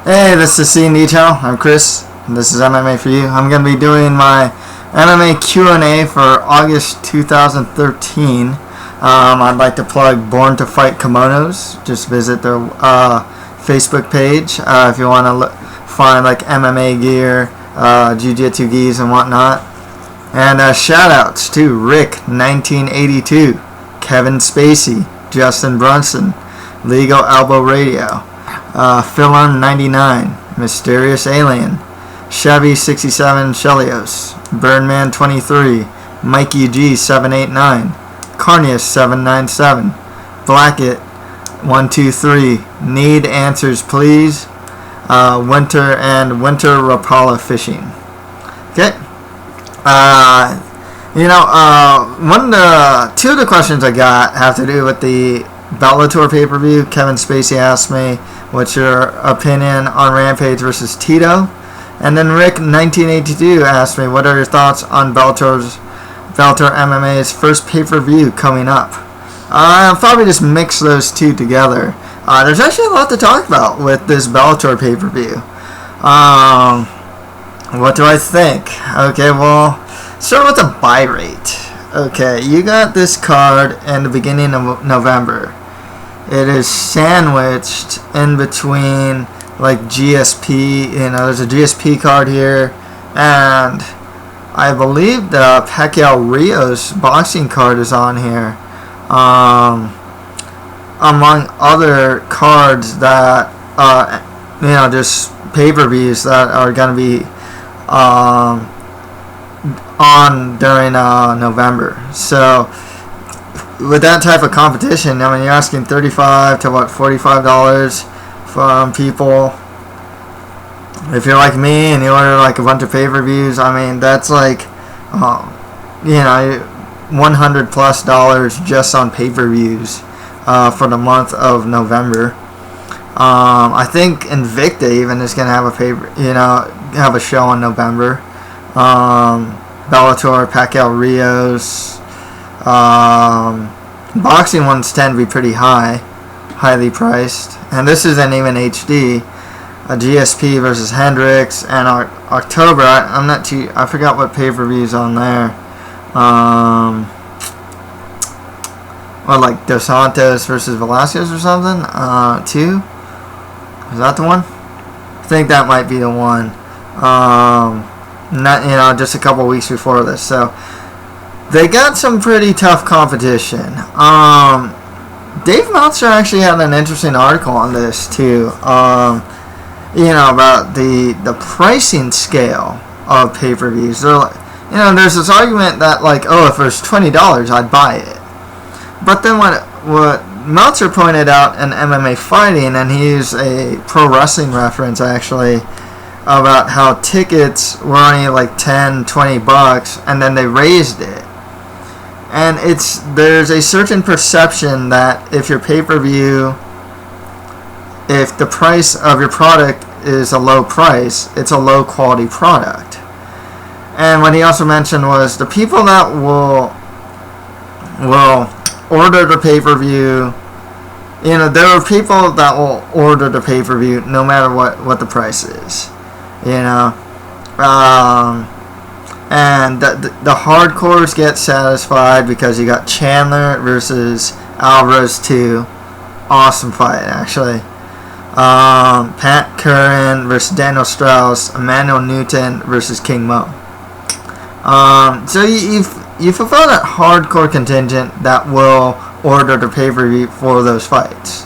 Hey, this is C Detail. I'm Chris. And this is MMA For You. I'm going to be doing my MMA Q and A for August 2013. I'd like to plug Born to Fight Kimonos. Just visit their Facebook page if you want to find like MMA gear, jiu-jitsu gis and whatnot. And shout outs to Rick 1982, Kevin Spacey, Justin Brunson, Legal Elbow Radio, Philon 99, Mysterious Alien, Chevy 67 Chelios, Birdman 23, Mikey G 789, Carnius 797, Blackett 123, Need Answers Please, Winter and Winter Rapala Fishing. Okay. Two of the questions I got have to do with the Bellator pay-per-view. Kevin Spacey asked me, what's your opinion on Rampage versus Tito? And then Rick 1982 asked me, what are your thoughts on Bellator MMA's first pay-per-view coming up? I'll probably just mix those two together. There's actually a lot to talk about with this Bellator pay-per-view. What do I think? Okay, well, start with the buy rate. Okay, you got this card in the beginning of November. It is sandwiched in between like GSP, there's a GSP card here, and I believe the Pacquiao Rios boxing card is on here, among other cards that, just pay-per-views that are going to be on during November. So with that type of competition, you're asking $35 to $45 from people. If you're like me and you order like a bunch of pay-per-views, that's like $100 plus just on pay-per-views for the month of November. I think Invicta even is gonna have have a show in November. Bellator, Pacquiao Rios, boxing ones tend to be pretty highly priced, and this isn't even HD. A GSP versus Hendricks, and October. I forgot what pay-per-views on there. Like Dos Santos versus Velasquez or something. Too. Is that the one? I think that might be the one. Just a couple weeks before this. So they got some pretty tough competition. Dave Meltzer actually had an interesting article on this too. About the pricing scale of pay-per-views. There's this argument that if it was $20, I'd buy it. But then what Meltzer pointed out in MMA Fighting, and he used a pro wrestling reference actually, about how tickets were only like $10-20 and then they raised it. And there's a certain perception that if the price of your product is a low price, it's a low quality product. And what he also mentioned was the people that will order the pay-per-view, there are people that will order the pay-per-view no matter what the price is, and the hardcores get satisfied because you got Chandler versus Alvarez 2, awesome fight actually. Pat Curran versus Daniel Strauss, Emmanuel Newton versus King Mo. So you fulfill that hardcore contingent that will order the pay-per-view for those fights.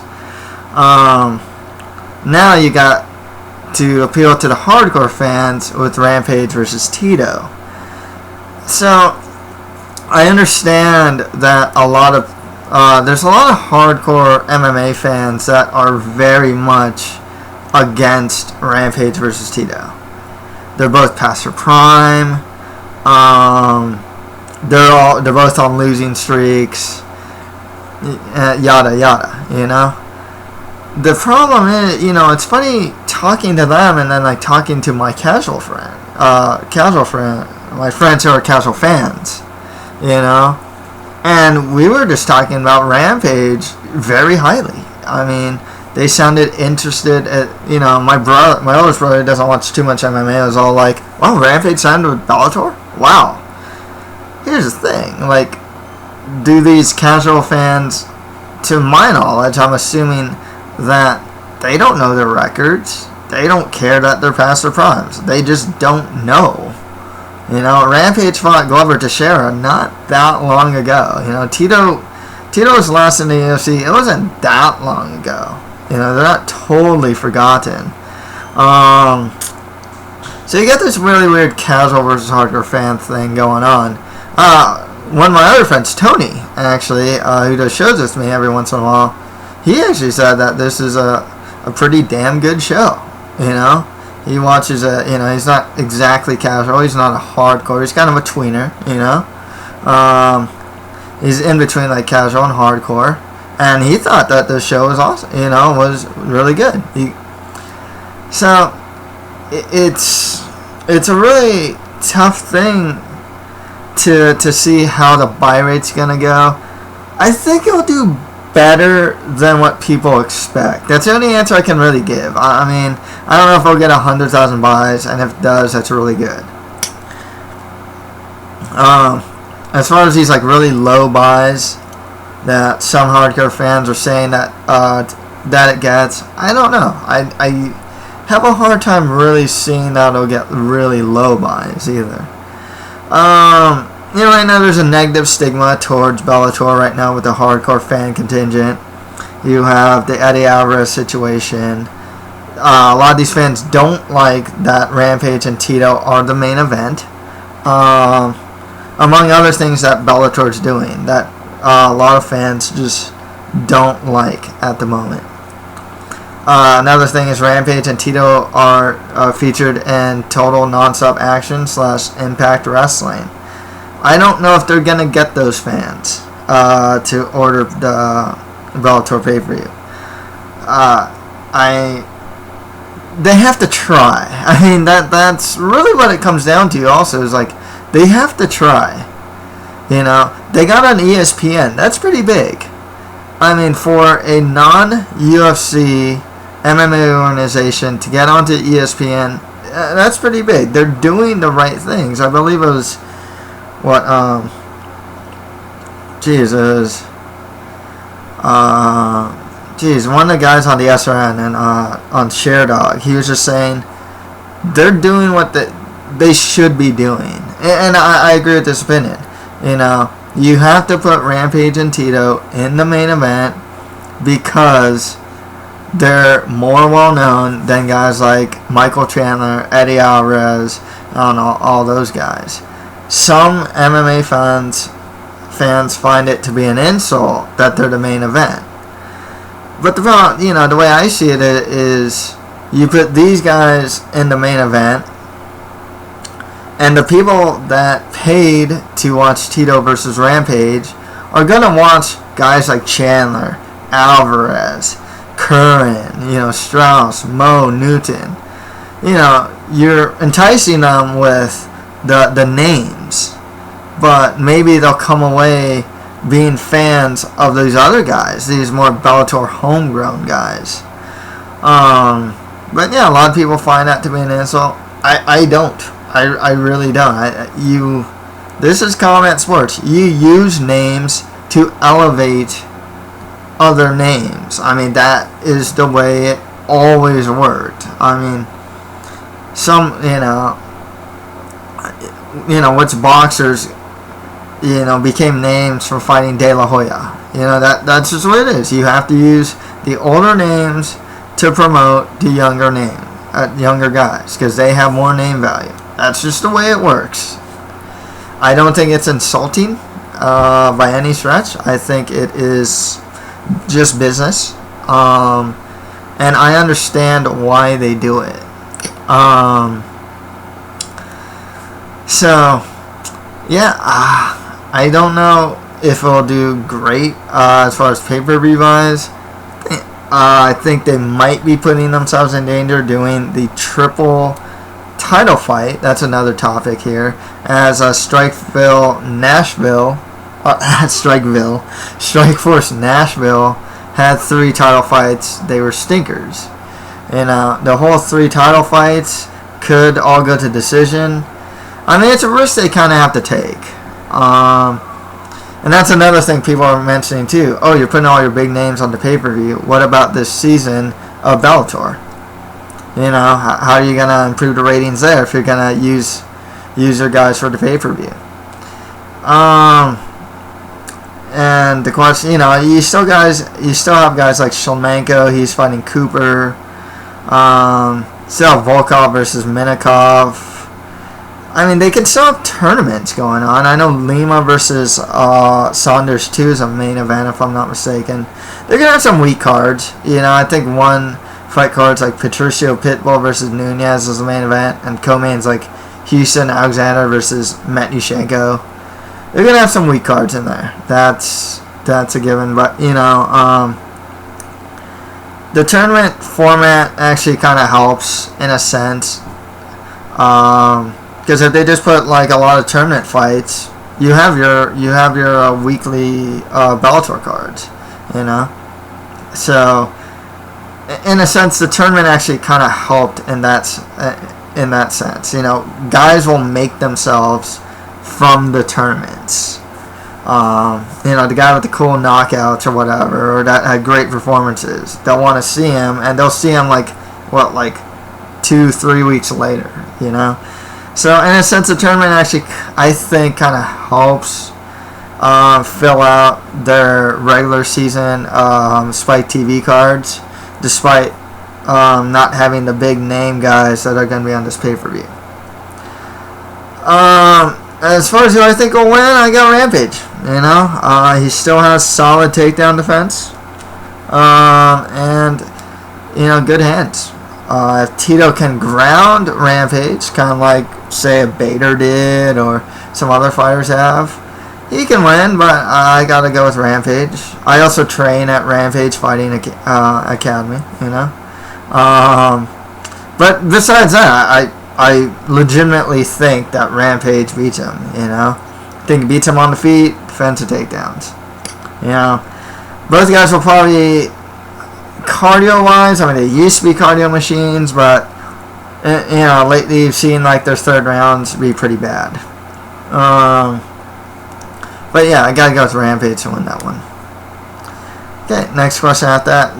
Now you got to appeal to the hardcore fans with Rampage versus Tito. So I understand that there's a lot of hardcore MMA fans that are very much against Rampage versus Tito. They're both past their prime. They're both on losing streaks. Yada yada. The problem is, it's funny talking to them and then talking to my casual friend, my friends who are casual fans, and we were just talking about Rampage very highly. They sounded interested. My oldest brother doesn't watch too much MMA. It was all like, "Wow, Rampage signed with Bellator? Wow." Here's the thing, like, do these casual fans, to my knowledge, I'm assuming that they don't know their records. They don't care that they're past their primes. They just don't know. Rampage fought Glover Teixeira not that long ago. Tito's last in the UFC, it wasn't that long ago. They're not totally forgotten. So you get this really weird casual versus hardcore fan thing going on. One of my other friends, Tony, actually, who does shows with me every once in a while, he actually said that this is a pretty damn good show. He watches he's not exactly casual. He's not a hardcore. He's kind of a tweener. He's in between like casual and hardcore, and he thought that the show was awesome. Was really good. So it's a really tough thing to see how the buy rate's gonna go. I think it'll do better than what people expect. That's the only answer I can really give. I mean, I don't know if it'll get 100,000 buys, and if it does, that's really good. As far as these like really low buys that some hardcore fans are saying that it gets, I don't know. I have a hard time really seeing that it'll get really low buys either. Right now there's a negative stigma towards Bellator right now with the hardcore fan contingent. You have the Eddie Alvarez situation. A lot of these fans don't like that Rampage and Tito are the main event. Among other things that Bellator's doing that a lot of fans just don't like at the moment. Another thing is Rampage and Tito are featured in Total Nonstop Action / Impact Wrestling. I don't know if they're going to get those fans to order the Bellator pay-per-view. They have to try. I mean, that's really what it comes down to also, is like, they have to try. They got on ESPN. That's pretty big. I mean, for a non-UFC MMA organization to get onto ESPN, that's pretty big. They're doing the right things. I believe it was one of the guys on the SRN and on ShareDog, he was just saying they're doing what they should be doing, and I agree with this opinion. You have to put Rampage and Tito in the main event because they're more well known than guys like Michael Chandler, Eddie Alvarez, and all those guys. Some MMA fans find it to be an insult that they're the main event. But the way I see it is, you put these guys in the main event, and the people that paid to watch Tito versus Rampage are gonna watch guys like Chandler, Alvarez, Curran, Strauss, Mo, Newton. You're enticing them with the names, but maybe they'll come away being fans of these other guys, these more Bellator homegrown guys. But yeah, a lot of people find that to be an insult. I don't. I really don't. This is combat sports. You use names to elevate other names. I mean, that is the way it always worked. I mean, what's boxers, became names from fighting De La Hoya. That's just what it is. You have to use the older names to promote the younger guys, because they have more name value. That's just the way it works. I don't think it's insulting by any stretch. I think it is just business, and I understand why they do it. So yeah, I don't know if it'll do great as far as pay-per-view buys. I think they might be putting themselves in danger doing the triple title fight. That's another topic here, as Strikeforce Nashville had 3 title fights, they were stinkers. The whole 3 title fights could all go to decision. I mean, it's a risk they kind of have to take. And that's another thing people are mentioning too. Oh, you're putting all your big names on the pay-per-view. What about this season of Bellator? How are you going to improve the ratings there if you're going to use your guys for the pay-per-view? And the question, you still have guys like Shlemenko. He's fighting Cooper. Still have Volkov versus Minikov. I mean, they can still have tournaments going on. I know Lima versus Saunders 2 is a main event, if I'm not mistaken. They're going to have some weak cards. I think one fight card's like Patricio Pitbull versus Nunez is the main event, and co-main's like Houston Alexander versus Matyushenko. They're going to have some weak cards in there. That's a given. But, the tournament format actually kind of helps in a sense. Because if they just put like a lot of tournament fights, you have your weekly Bellator cards, So, in a sense, the tournament actually kind of helped in that sense. Guys will make themselves from the tournaments. The guy with the cool knockouts or whatever, or that had great performances, they'll want to see him, and they'll see him like 2-3 weeks later. So, in a sense, the tournament actually, I think, kind of helps fill out their regular season Spike TV cards, despite not having the big name guys that are going to be on this pay-per-view. As far as who I think will win, I got Rampage. He still has solid takedown defense, and good hands. If Tito can ground Rampage, kind of like, say, a Bader did or some other fighters have, he can win, but I got to go with Rampage. I also train at Rampage Fighting Academy, But besides that, I legitimately think that Rampage beats him, I think he beats him on the feet, defensive takedowns. Both guys will probably... Cardio-wise, I mean, they used to be cardio machines, but lately you've seen like their third rounds be pretty bad. But yeah, I gotta go with Rampage to win that one. Okay, next question after that.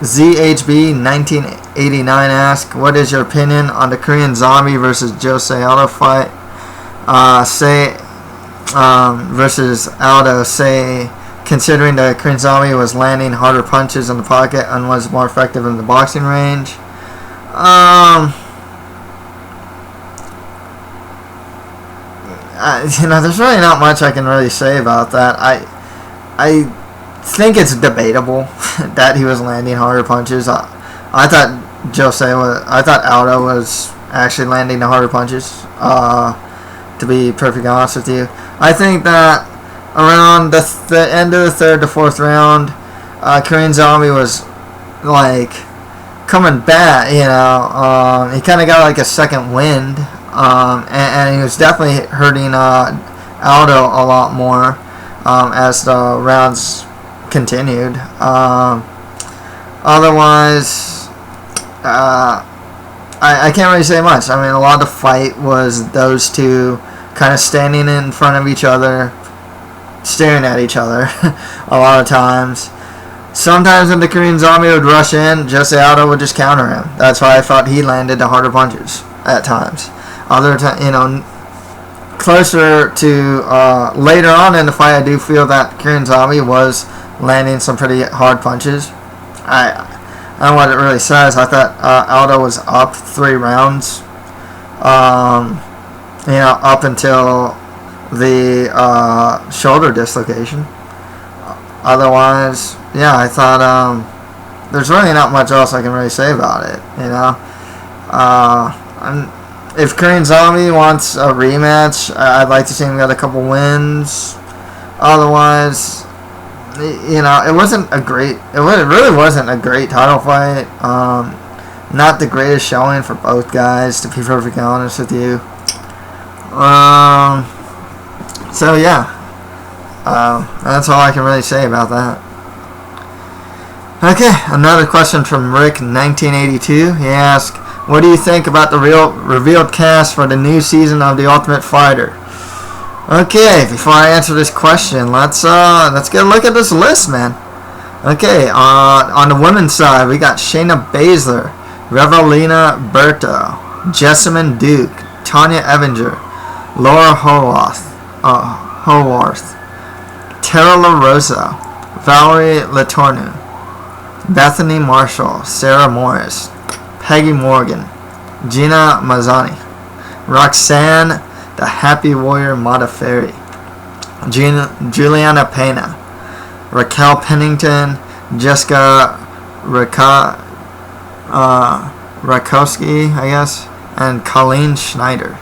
ZHB 1989 asks, what is your opinion on the Korean Zombie versus Jose Aldo fight? Versus Aldo, considering the Korean Zombie was landing harder punches in the pocket and was more effective in the boxing range. There's really not much I can really say about that. I think it's debatable that he was landing harder punches. I thought Aldo was actually landing the harder punches. To be perfectly honest with you, I think that around the end of the third to fourth round, Korean Zombie was like coming back. He kind of got like a second wind, and he was definitely hurting Aldo a lot more as the rounds continued. Otherwise, I can't really say much. I mean, a lot of the fight was those two kind of standing in front of each other, staring at each other a lot of times. Sometimes when the Korean Zombie would rush in, Jose Aldo would just counter him. That's why I thought he landed the harder punches at times. Other times, closer to later on in the fight, I do feel that Korean Zombie was landing some pretty hard punches. I don't know what it really says. I thought Aldo was up 3 rounds. Up until the shoulder dislocation. Otherwise, yeah, I thought there's really not much else I can really say about it. If Korean Zombie wants a rematch, I'd like to see him get a couple wins. Otherwise, it wasn't a great. It really wasn't a great title fight. Not the greatest showing for both guys, to be perfectly honest with you. So yeah, that's all I can really say about that. Okay, another question from Rick1982. He asked, what do you think about the revealed cast for the new season of The Ultimate Fighter? Okay, before I answer this question, let's get a look at this list, man. Okay, on the women's side, we got Shayna Baszler, Revelina Berto, Jessamine Duke, Tanya Evinger, Laura Howarth, Tara LaRosa, Valerie Letourneau, Bethany Marshall, Sarah Morris, Peggy Morgan, Gina Mazzani, Roxanne the Happy Warrior Modafferi, Juliana Pena, Raquel Pennington, Jessica Rakowski, I guess, and Colleen Schneider.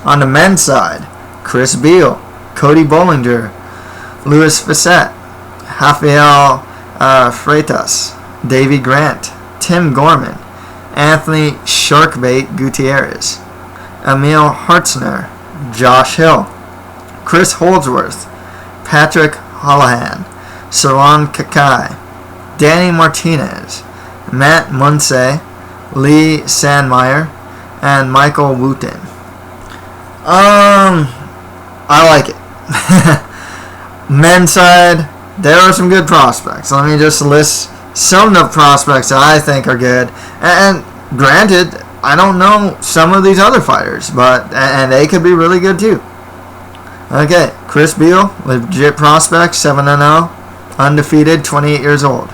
On the men's side, Chris Beal, Cody Bollinger, Louis Facette, Rafael Freitas, Davey Grant, Tim Gorman, Anthony Sharkbait Gutierrez, Emil Hartzner, Josh Hill, Chris Holdsworth, Patrick Holohan, Saran Kakai, Danny Martinez, Matt Munce, Lee Sandmeyer, and Michael Wooten. I like it. Men's side, there are some good prospects. Let me just list some of the prospects that I think are good. And granted, I don't know some of these other fighters, and they could be really good too. Okay, Chris Beal, legit prospect, 7-0, undefeated, 28 years old.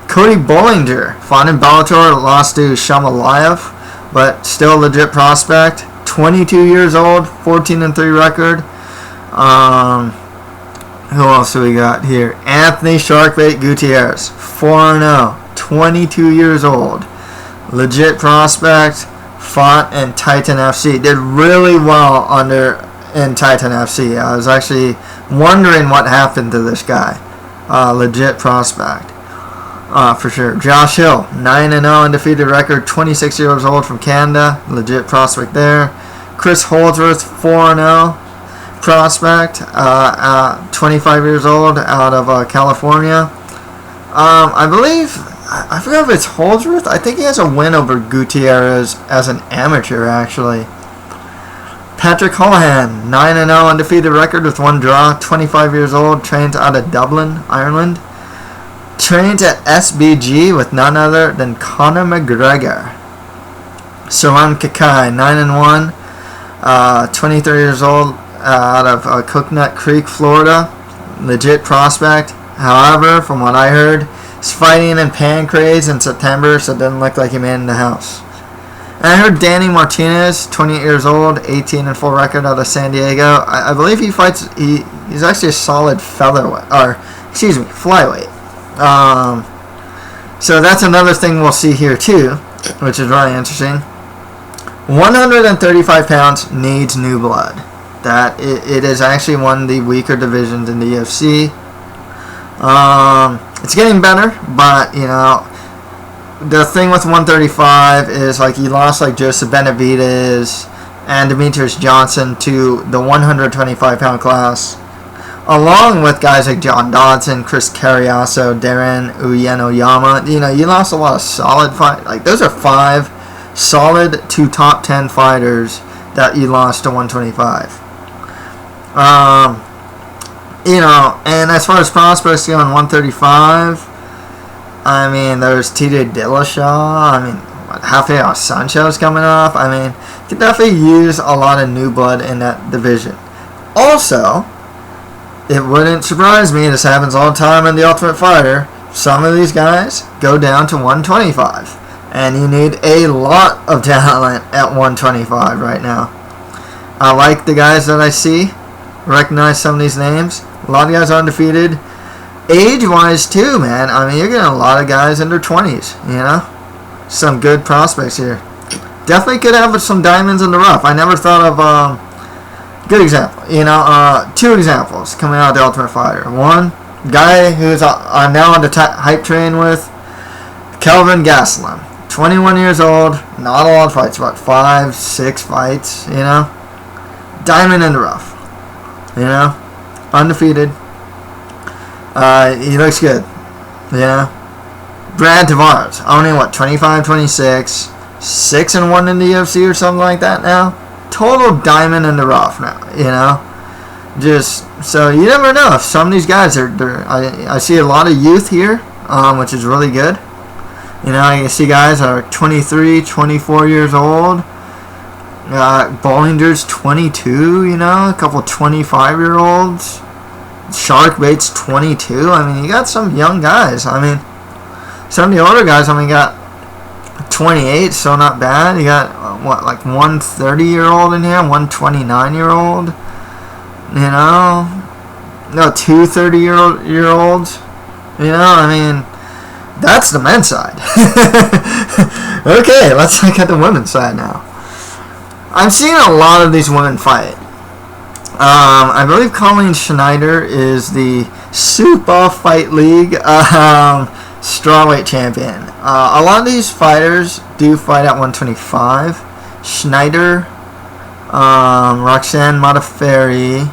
Cody Bollinger, fought in Bellator, lost to Shamalayev, but still legit prospect, 22 years old, 14-3 record. Who else do we got here? Anthony Sharkbait Gutierrez, 4-0, 22 years old. Legit prospect, fought in Titan FC. Did really well in Titan FC. I was actually wondering what happened to this guy. Legit prospect. For sure. Josh Hill, 9-0 undefeated record, 26 years old from Canada. Legit prospect there. Chris Holdsworth, 4-0 prospect, 25 years old, out of California. I believe, I forget if it's Holdsworth. I think he has a win over Gutierrez as an amateur, actually. Patrick Holohan, 9-0 undefeated record with 1 draw, 25 years old, trains out of Dublin, Ireland. Trains at SBG with none other than Conor McGregor. Saran Kakai, 9-1, 23 years old, out of Coconut Creek, Florida. Legit prospect. However, from what I heard, he's fighting in Pancrase in September, so it doesn't look like he made it in the house. And I heard Danny Martinez, 28 years old, 18-4 record out of San Diego. I believe he fights. He's actually a solid flyweight. So that's another thing we'll see here too, which is really interesting. 135 pounds needs new blood. That it is actually one of the weaker divisions in the UFC. It's getting better, but the thing with 135 is like you lost like Joseph Benavidez and Demetrius Johnson to the 125 pound class, along with guys like John Dodson, Chris Carriasso, Darren Uyenoyama. You lost a lot of solid fight. Like those are 5 solid to top 10 fighters that you lost to 125. And as far as prospects go on 135, I mean, there's TJ Dillashaw. I mean, Rafael Sancho's coming off. I mean, you can definitely use a lot of new blood in that division. Also, it wouldn't surprise me, this happens all the time in The Ultimate Fighter, some of these guys go down to 125. And you need a lot of talent at 125 right now. I like the guys that I see. Recognize some of these names. A lot of guys are undefeated. Age-wise, too, man. I mean, you're getting a lot of guys in their 20s, Some good prospects here. Definitely could have some diamonds in the rough. I never thought of... good example. 2 examples coming out of The Ultimate Fighter. One, guy who's I'm now on the hype train with, Kelvin Gastelum. 21 years old, not a lot of fights, about 5-6 fights, Diamond in the rough, Undefeated. He looks good, Brad Tavares, only what, 25, 26, 6-1 in the UFC or something like that now. Total diamond in the rough now, you know. Just so you never know if some of these guys are. I see a lot of youth here, which is really good. You know, I see guys that are 23, 24 years old. Bollinger's 22. You know, a couple 25-year-olds. Sharkbait's 22. I mean, you got some young guys. I mean, some of the older guys. I mean, you got 28, so not bad. You got what, like one 30-year-old in here, one 29-year-old. You know, no, two 30-year-olds. You know, I mean, that's the men's side. Okay, let's look at the women's side now. I'm seeing a lot of these women fight. I believe Colleen Schneider is the Super Fight League strawweight champion. A lot of these fighters do fight at 125. Schneider, Roxanne Modafferi,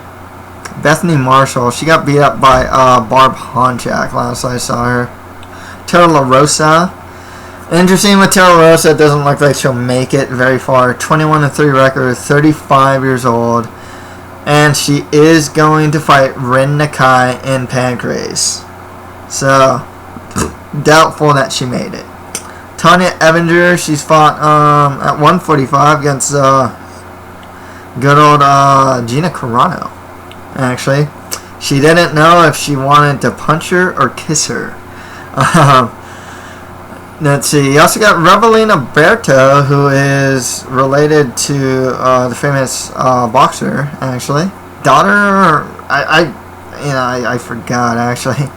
Bethany Marshall. She got beat up by Barb Honchak last I saw her. Tara La Rosa. Interesting with Tara La Rosa, it doesn't look like she'll make it very far. 21-3 record, 35 years old. And she is going to fight Rin Nakai in Pancrase. So, doubtful that she made it. Tanya Evinger, she's fought at 145 against good old Gina Carano. Actually, she didn't know if she wanted to punch her or kiss her. Let's see. You also got Revelina Berto, who is related to the famous boxer. Actually, daughter. I forgot actually.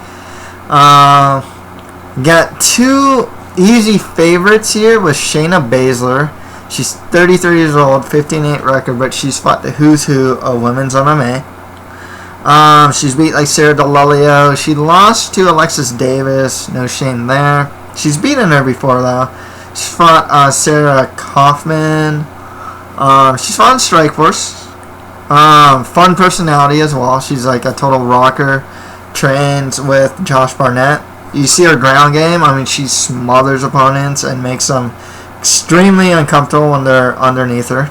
Got two easy favorites here with Shayna Baszler. She's 33 years old, 15-8 record, but she's fought the who's who of women's MMA. She's beat like Sarah DeLelio. She lost to Alexis Davis. No shame there. She's beaten her before though. She's fought Sarah Kaufman. She's fought in Strikeforce. Fun personality as well. She's like a total rocker. Trains with Josh Barnett. You see her ground game. I mean, she smothers opponents and makes them extremely uncomfortable when they're underneath her.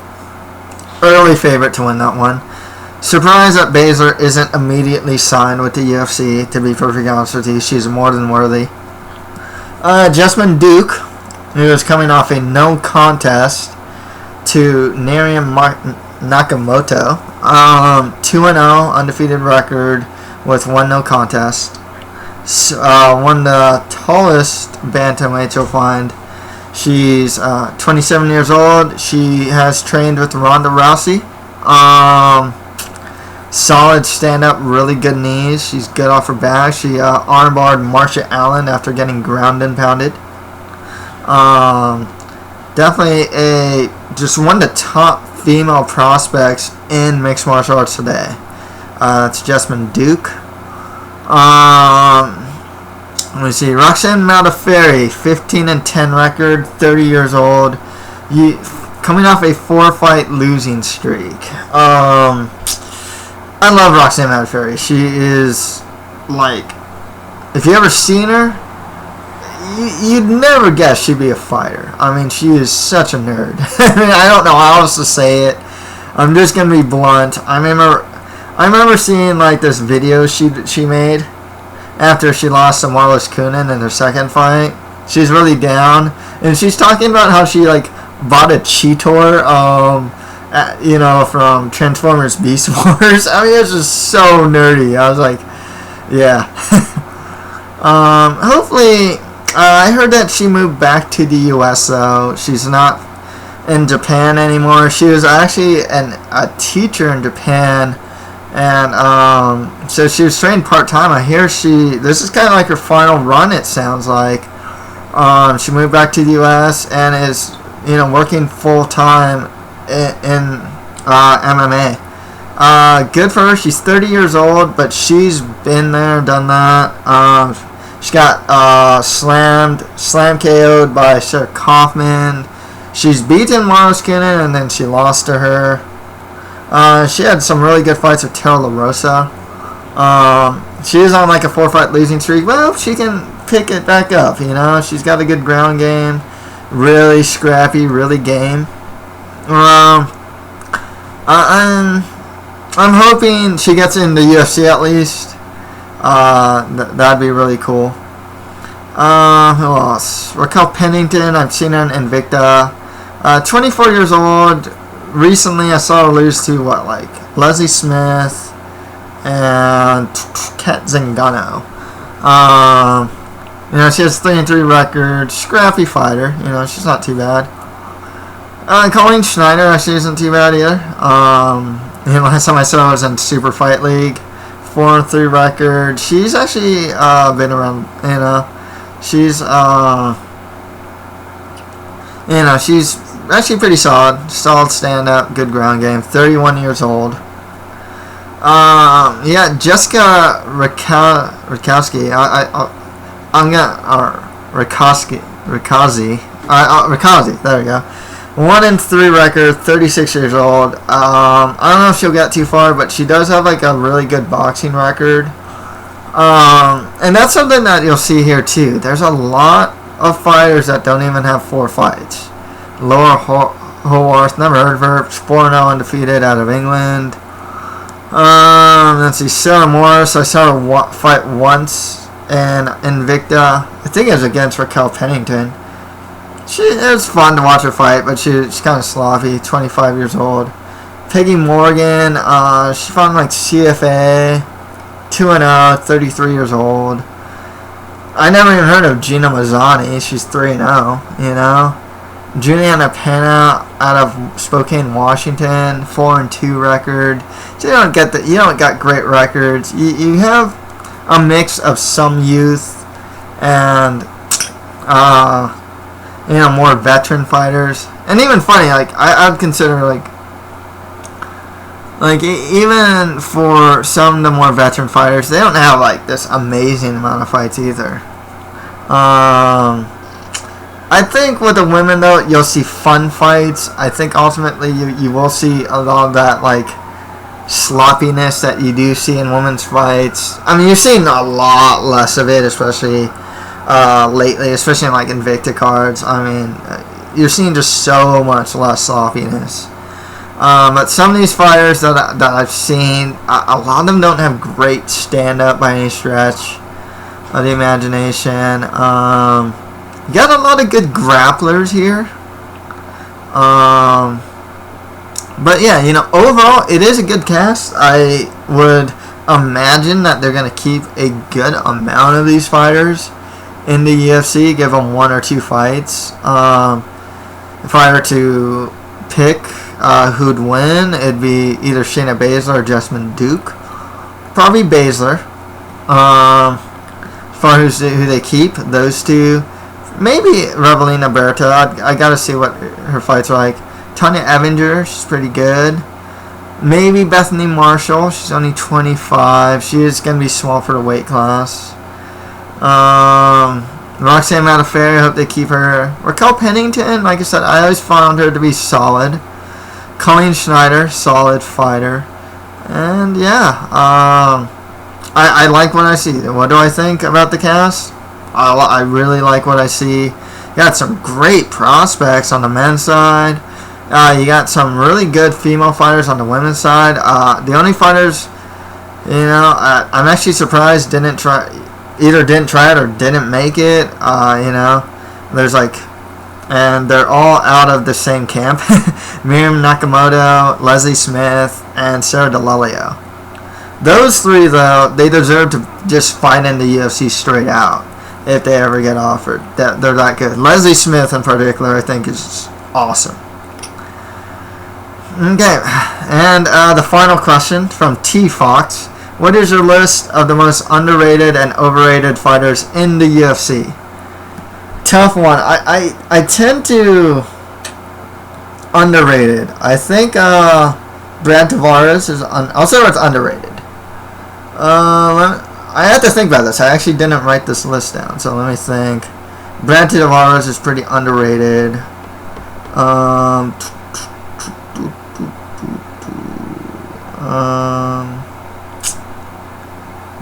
Early favorite to win that one. Surprised that Baszler isn't immediately signed with the UFC, to be perfectly honest with you. She's more than worthy. Jessamine Duke, who is coming off a no contest to Nariam Nakamoto. 2-0, undefeated record with one no contest. One of the tallest bantamweights you'll find. She's 27 years old. She has trained with Ronda Rousey. Solid stand-up, really good knees. She's good off her back. She armbarred Marsha Allen after getting ground and pounded. Definitely just one of the top female prospects in mixed martial arts today. It's Jessamine Duke. Let me see. Roxanne Modafferi, 15-10 record, 30 years old. Coming off a 4-fight losing streak. I love Roxanne Modafferi. She is, like, if you ever seen her, you'd never guess she'd be a fighter. I mean, she is such a nerd. I mean, I don't know how else to say it. I'm just gonna be blunt. I remember seeing like this video she made after she lost to Marlis Kunin in her second fight. She's really down, and she's talking about how she like bought a Cheetor, from Transformers Beast Wars. I mean, it's just so nerdy. I was like, yeah. Hopefully, I heard that she moved back to the U.S. though. She's not in Japan anymore. She was actually a teacher in Japan, and so she was trained part-time. I hear this is kind of like her final run, it sounds like. She moved back to the U.S. and is, working full-time in MMA. Good for her. She's 30 years old, but she's been there, done that. She got slam KO'd by Sarah Kaufman. She's beaten Maros Kunin, and then she lost to her. She had some really good fights with Tara La Rosa. She is on like a 4-fight losing streak. Well, she can pick it back up. You know, she's got a good ground game, really scrappy, really game. I'm hoping she gets in the UFC at least. That'd be really cool. Who else? Raquel Pennington. I've seen her in Invicta. 24 years old. Recently, I saw her lose to Leslie Smith and Kat Zingano. You know, she has 3-3 record. Scrappy fighter. You know, she's not too bad. Colleen Schneider actually isn't too bad either. You know, last time I saw her was in Super Fight League. 4-3 record. She's actually been around. You know, she's she's actually pretty solid. Solid stand-up, good ground game. 31 years old. Yeah, Jessica Rakowski. Rikazi. There we go. 1-3 record, 36 years old. I don't know if she'll get too far, but she does have a really good boxing record. And that's something that you'll see here too. There's a lot of fighters that don't even have 4 fights. Laura Haworth, never heard of her. 4-0 undefeated out of England. Let's see, Sarah Morris. I saw her fight once in Invicta. I think it was against Raquel Pennington. It was fun to watch her fight, but she's kind of sloppy. 25 years old. Peggy Morgan. She fought CFA. 2-0. 33 years old. I never even heard of Gina Mazzani. She's 3-0. You know. Juliana Pena out of Spokane, Washington, 4-2 record. So you don't got great records. You have a mix of some youth and more veteran fighters. And even funny, I'd consider even for some of the more veteran fighters, they don't have this amazing amount of fights either. I think with the women, though, you'll see fun fights. I think ultimately you will see a lot of that, sloppiness that you do see in women's fights. I mean, you're seeing a lot less of it, especially lately, especially in, Invicta cards. I mean, you're seeing just so much less sloppiness. But some of these fighters that I've seen, a lot of them don't have great stand-up by any stretch of the imagination. You got a lot of good grapplers here. But yeah, overall, it is a good cast. I would imagine that they're going to keep a good amount of these fighters in the UFC, give them 1 or 2 fights. If I were to pick who'd win, it'd be either Shayna Baszler or Jessamyn Duke. Probably Baszler. As far as who they keep, those two. Maybe Revelina Berta. I gotta see what her fights are like. Tanya Evinger, she's pretty good. Maybe Bethany Marshall. She's only 25. She is gonna be small for the weight class. Roxanne Modafferi, I hope they keep her. Raquel Pennington, like I said, I always found her to be solid. Colleen Schneider, solid fighter. And yeah, I like what I see. What do I think about the cast? I really like what I see. You got some great prospects on the men's side. You got some really good female fighters on the women's side. The only fighters, I'm actually surprised didn't try it or didn't make it. There's and they're all out of the same camp. Miriam Nakamoto, Leslie Smith, and Sarah DeLelio. Those 3, though, they deserve to just fight in the UFC straight out if they ever get offered. They're that good. Leslie Smith, in particular, I think is awesome. Okay, and the final question from T Fox: what is your list of the most underrated and overrated fighters in the UFC? Tough one. I tend to underrated. I think Brad Tavares is I'll say it's underrated. I have to think about this. I actually didn't write this list down, so let me think. Brad Tavares is pretty underrated.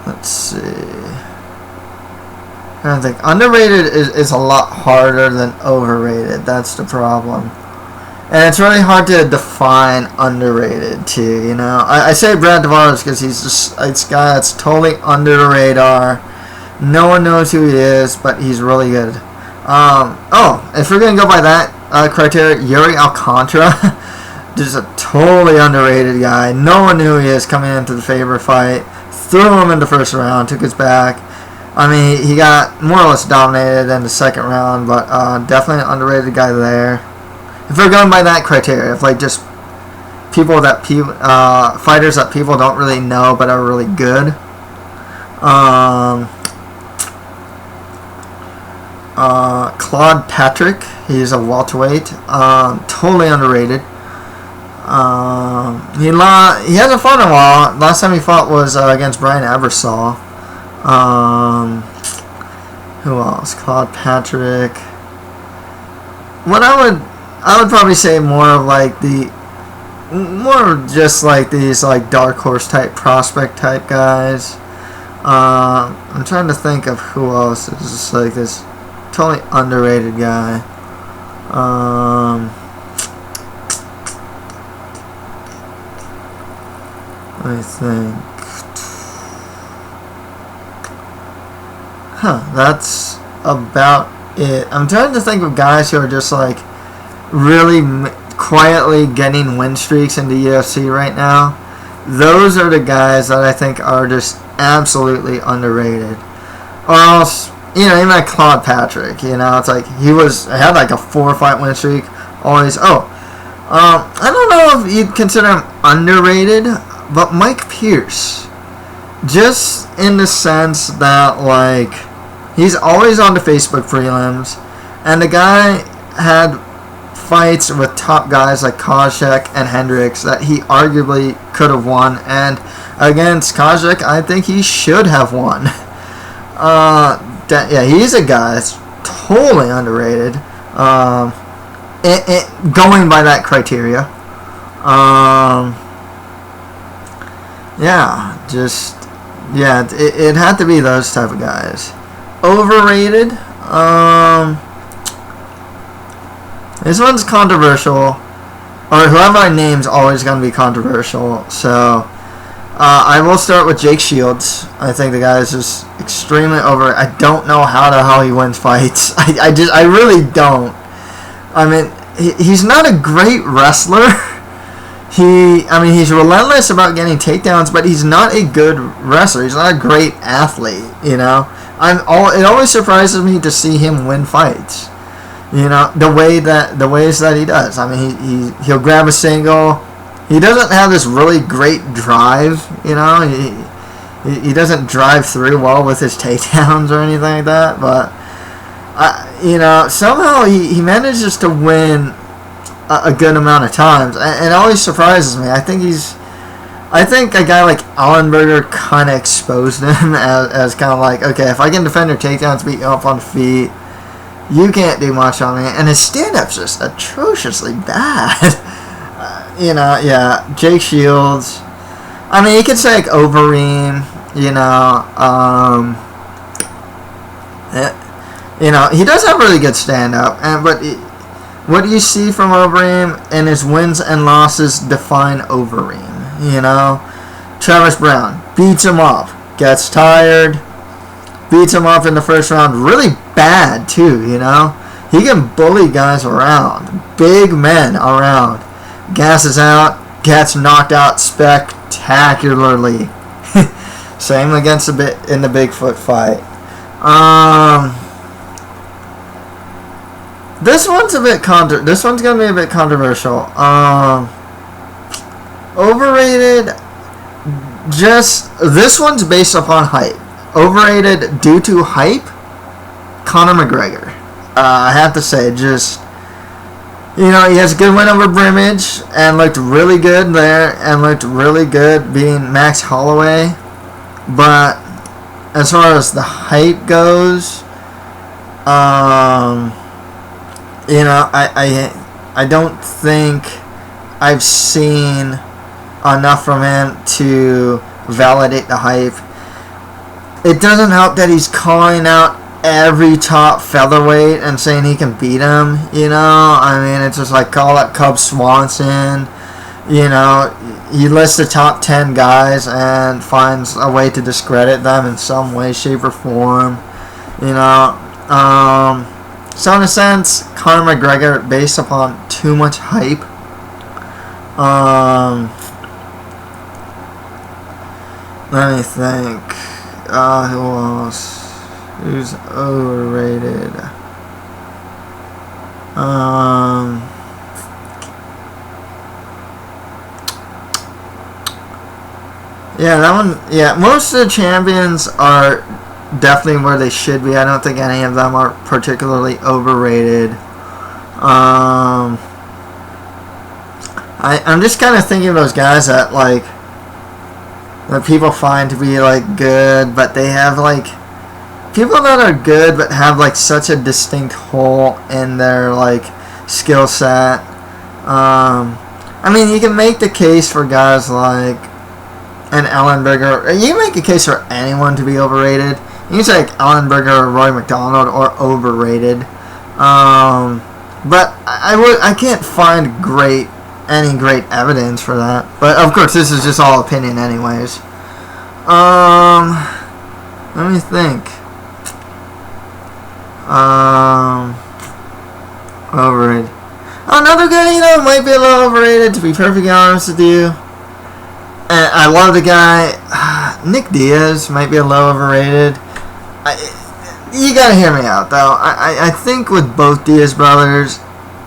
Let's see. I think underrated is a lot harder than overrated. That's the problem. And it's really hard to define underrated too, you know. I say Brad Tavares because he's just this guy that's totally under the radar. No one knows who he is, but he's really good. If we're gonna go by that criteria, Yuri Alcantara, just a totally underrated guy. No one knew who he is coming into the Faber fight. Threw him in the first round, took his back. I mean, he got more or less dominated in the second round, but definitely an underrated guy there. If we're going by that criteria, if like just people that fighters that people don't really know but are really good. Claude Patrick, he's a welterweight, totally underrated. He hasn't fought in a while. Last time he fought was against Brian Ebersol. Who else? Claude Patrick. What I would probably say more just like these like dark horse type prospect type guys. I'm trying to think of who else is just like this totally underrated guy. Let me think. That's about it. I'm trying to think of guys who are just like really quietly getting win streaks in the UFC right now. Those are the guys that I think are just absolutely underrated. Or else, you know, even like Claude Patrick, you know, it's like he had like a 4-fight win streak. Always. I don't know if you'd consider him underrated, but Mike Pierce, just in the sense that like he's always on the Facebook prelims, and the guy had fights with top guys like Kozhek and Hendricks that he arguably could have won, and against Kozhek, I think he should have won. He's a guy that's totally underrated. Going by that criteria. It had to be those type of guys. Overrated. This one's controversial, or whoever I name's always going to be controversial. So I will start with Jake Shields. I think the guy is just extremely over. I don't know how the hell he wins fights. I really don't. I mean, he's not a great wrestler. He's relentless about getting takedowns, but he's not a good wrestler. He's not a great athlete, you know. It always surprises me to see him win fights. You know, the ways that he does. I mean, he'll grab a single. He doesn't have this really great drive, you know. He doesn't drive through well with his takedowns or anything like that, but somehow he manages to win a good amount of times, and it always surprises me. I think a guy like Allenberger kind of exposed him as kind of like, okay, if I can defend your takedowns, beat you up on the feet, you can't do much on me. And his stand-up's just atrociously bad. Jake Shields. I mean, you could say like Overeem, he does have really good stand-up, but what you see from Overeem and his wins and losses define Overeem, you know. Travis Brown beats him up, gets tired, beats him up in the first round really bad too, you know. He can bully guys around, big men around, gasses out, gets knocked out spectacularly. Same against in the Bigfoot fight. This one's gonna be a bit controversial. Overrated. This one's based upon hype. Overrated due to hype. Conor McGregor. I have to say, he has a good win over Brimage and looked really good there, and looked really good being Max Holloway. But as far as the hype goes, I don't think I've seen enough from him to validate the hype. It doesn't help that he's calling out every top featherweight and saying he can beat him. You know, I mean, it's just like call it Cub Swanson. You know, he lists the top 10 guys and finds a way to discredit them in some way, shape, or form. You know, so in a sense, Conor McGregor, based upon too much hype. Let me think. Who else? Who's overrated? Yeah, that one. Yeah, most of the champions are definitely where they should be. I don't think any of them are particularly overrated. I'm just kind of thinking of those guys that like that people find to be like good, but they have like people that are good but have like such a distinct hole in their like skill set. I mean, you can make the case for guys like an Ellenberger. You can make a case for anyone to be overrated. You can say like Ellenberger or Roy McDonald or overrated. But I can't find any great evidence for that. But of course, this is just all opinion, anyways. Let me think. Overrated. Another guy, you know, might be a little overrated. To be perfectly honest with you. And I love the guy. Nick Diaz might be a little overrated. You gotta hear me out, though. I think with both Diaz brothers,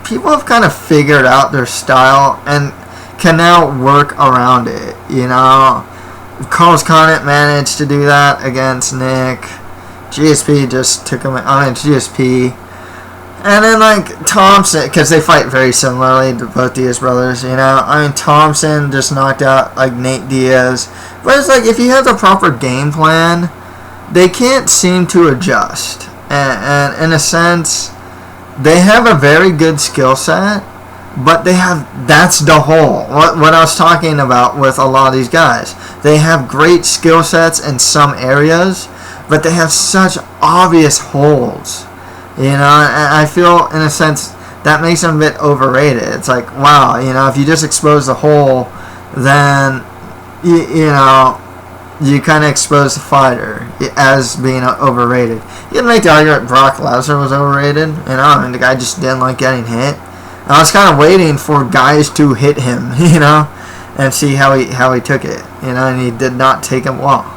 people have kind of figured out their style and can now work around it, you know? Carlos Condit managed to do that against Nick. GSP just took him... I mean, GSP... And then, like, Thompson, because they fight very similarly to both Diaz brothers, you know? I mean, Thompson just knocked out, like, Nate Diaz. But it's like, if you have the proper game plan, they can't seem to adjust. And in a sense, they have a very good skill set, but they have... That's the hole. What I was talking about with a lot of these guys. They have great skill sets in some areas, but they have such obvious holes. You know, and I feel, in a sense, that makes them a bit overrated. It's like, wow, you know, if you just expose the hole, then, you know, you kind of expose the fighter as being overrated. You can make the argument Brock Lesnar was overrated, you know, and the guy just didn't like getting hit. And I was kind of waiting for guys to hit him, you know, and see how he took it, you know, and he did not take him well.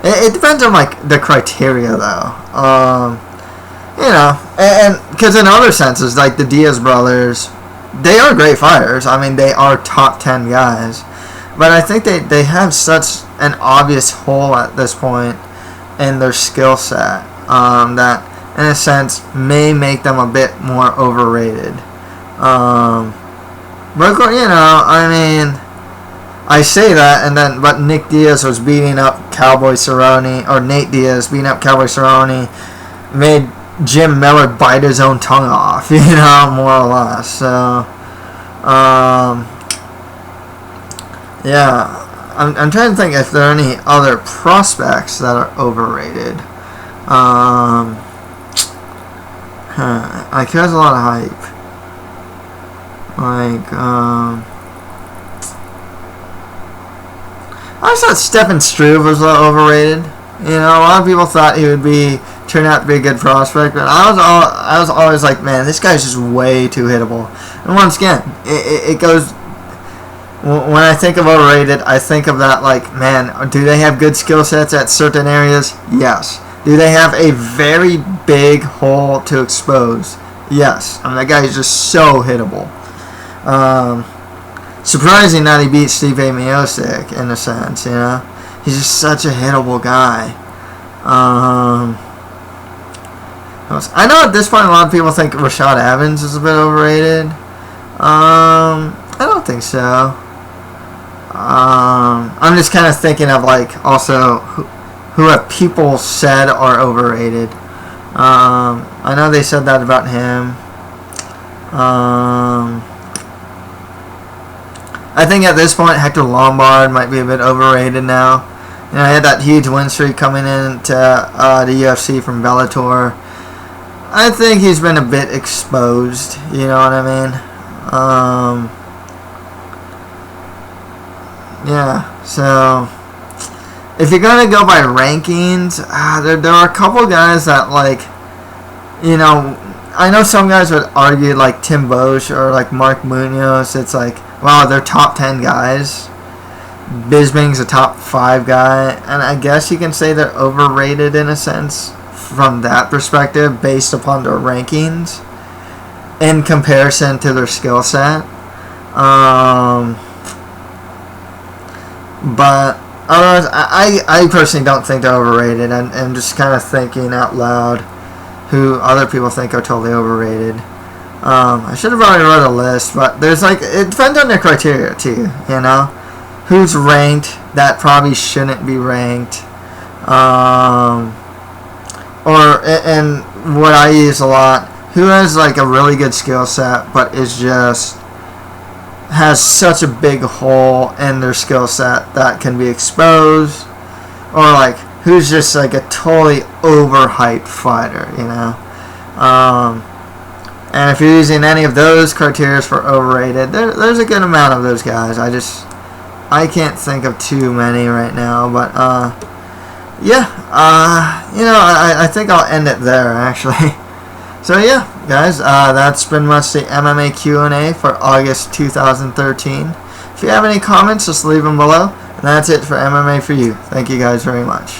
It depends on, like, the criteria, though. You know, and because in other senses, like the Diaz brothers, they are great fighters. I mean, they are top 10 guys. But I think they have such an obvious hole at this point in their skill set that, in a sense, may make them a bit more overrated. But, you know, I mean... I say that, but Nick Diaz was beating up Cowboy Cerrone, or Nate Diaz beating up Cowboy Cerrone, made Jim Miller bite his own tongue off, you know, more or less. So, yeah, I'm trying to think if there are any other prospects that are overrated. Like, there's a lot of hype. Like, I just thought Stefan Struve was a little overrated. You know, a lot of people thought he would turn out to be a good prospect, but I was always like, man, this guy's just way too hittable. And once again, it goes. When I think of overrated, I think of that like, man, do they have good skill sets at certain areas? Yes. Do they have a very big hole to expose? Yes. I mean, that guy is just so hittable. Surprising that he beat Stipe Miocic, in a sense, you know? He's just such a hittable guy. I know at this point a lot of people think Rashad Evans is a bit overrated. I don't think so. I'm just kind of thinking of, like, also who have people said are overrated. I know they said that about him. I think at this point Hector Lombard might be a bit overrated now. he had that huge win streak coming into the UFC from Bellator. I think he's been a bit exposed, you know what I mean? Yeah, so if you're going to go by rankings, there are a couple guys that, like, you know, I know some guys would argue, like Tim Bosch or like Mark Munoz. It's like, wow, they're top 10 guys. Bisping's a top 5 guy, and I guess you can say they're overrated in a sense from that perspective based upon their rankings in comparison to their skill set. But otherwise, I personally don't think they're overrated. I'm just kind of thinking out loud who other people think are totally overrated. I should have already wrote a list, but there's like, it depends on their criteria too, you know? Who's ranked that probably shouldn't be ranked. And what I use a lot, who has like a really good skill set but is just has such a big hole in their skill set that can be exposed, or like who's just like a totally overhyped fighter, you know. And if you're using any of those criteria for overrated, there's a good amount of those guys. I can't think of too many right now, but yeah, you know, I think I'll end it there actually. So yeah, guys, that's been much the MMA Q and A for August 2013. If you have any comments, just leave them below. And that's it for MMA For You. Thank you guys very much.